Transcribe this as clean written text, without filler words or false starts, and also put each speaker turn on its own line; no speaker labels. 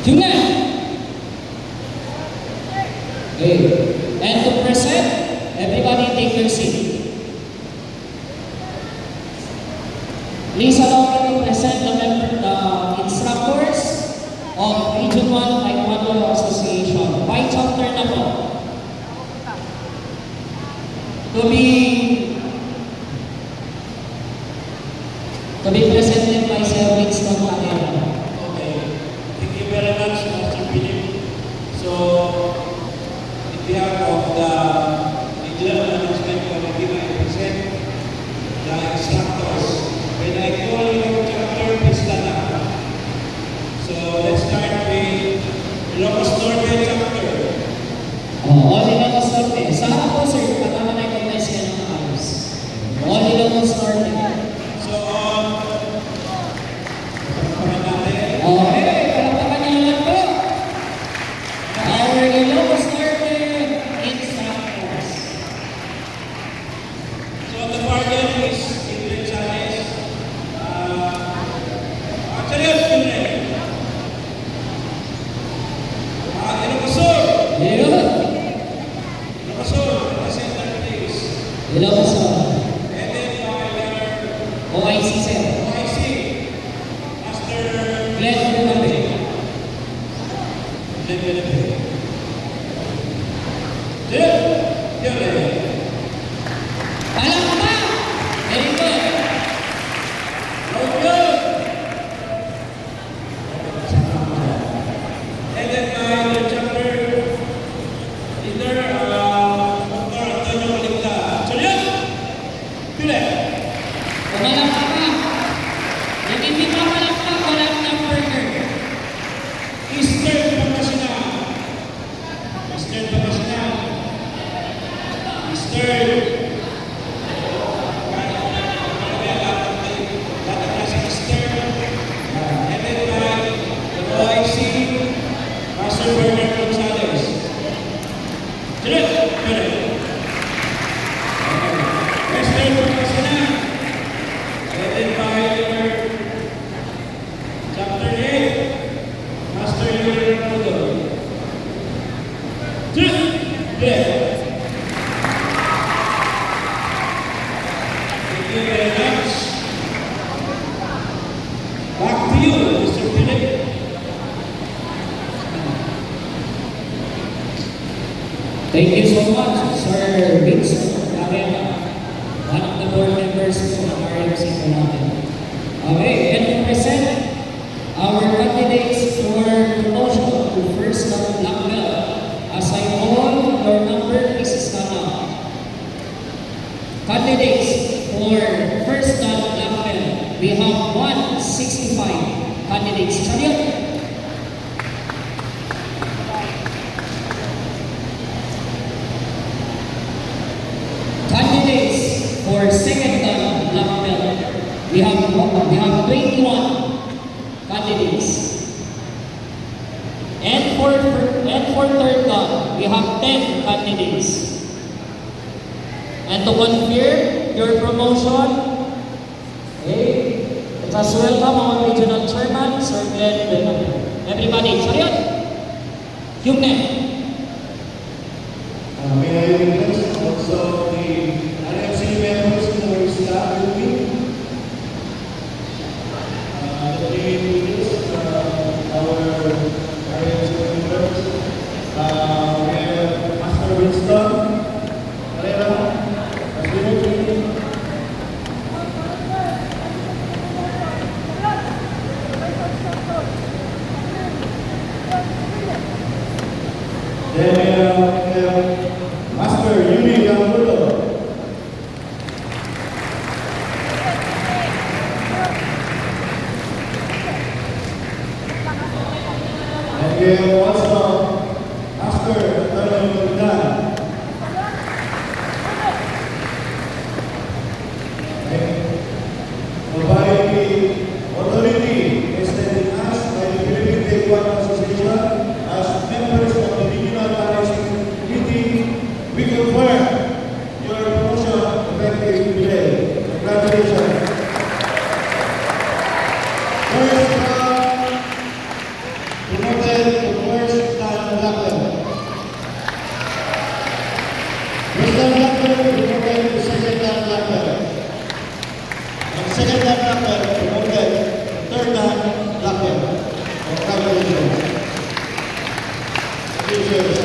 Jungan. Okay. And to present, everybody take your seat. Please allow me to present the instructors of Region 1 Taekwondo Association. By chapter na po. To be presented by Sir Winston Calera.
Okay. Thank you very much, Master Philip. So, in behalf of the Regional Management Committee, I present the instructors. When I call your chapter, please stand up. So, let's start with Ilocos Norte chapter.
All Ilocos Norte. Sa harap po, sir, patama na i-recognize yan ng ayos. All Ilocos Norte.
So, pagpapakaman natin.
Okay, palakpakan niyo lang po. Our Ilocos Norte instructors.
So, the partner is Adrian Chavez. Actually, I'm Pinay. Ilocos Sur.
Yun.
Ilocos Sur, representative please.
Ilocos Norte.
And then,
OIC, sir.
OIC, Master
Glenn Bunabe.
Glenn Bunabe. Yun.
Palakpak! Very good.
Good. And then, the chapter leader, Dr. Antonio Maligla. Actually, Pinay.
Pumalakpak ka. Yung hindi pa palakpak, wala ng burger.
Eastern Pangasinan. Eastern Pangasinan. Eastern. And then the OIC, Master Bernard Gonzalez. Correct. Western Pangasinan. Headed by your Chapter 8, Master Yuri Ramudo. Thank you very much. Back to you, Mr. Philip.
Thank you so much, Sir Vincent Calera, one of the board members of RMC natin. Okay, and to present our candidates for promotion to first black belt. As I call your number, please stand up. Candidates for first black belt, we have 165 candidates. Chariot. Candidates for second black belt, we have 21 candidates. And for third dan, we have 10 candidates. And to confirm your promotion, okay, let us welcome our regional chairman, Sir Glenn Bunabe. Everybody, chariot! Yung name.
May I request also the RFC members who are staff with me? The leaders, our RFC members, we have Master Winston Calera, then we have Master Yuri Ramudo. And we have also Master Antonio Maligla. Authority extending us by the Philippine Taekwondo Association as members of the Regional Management Committee, we confirm your promotion effective today. Congratulations. First, promoted First dan black belt promoted to second dan black belt. And second dan black belt promoted to third dan black belt. Congratulations. Thank you, sir.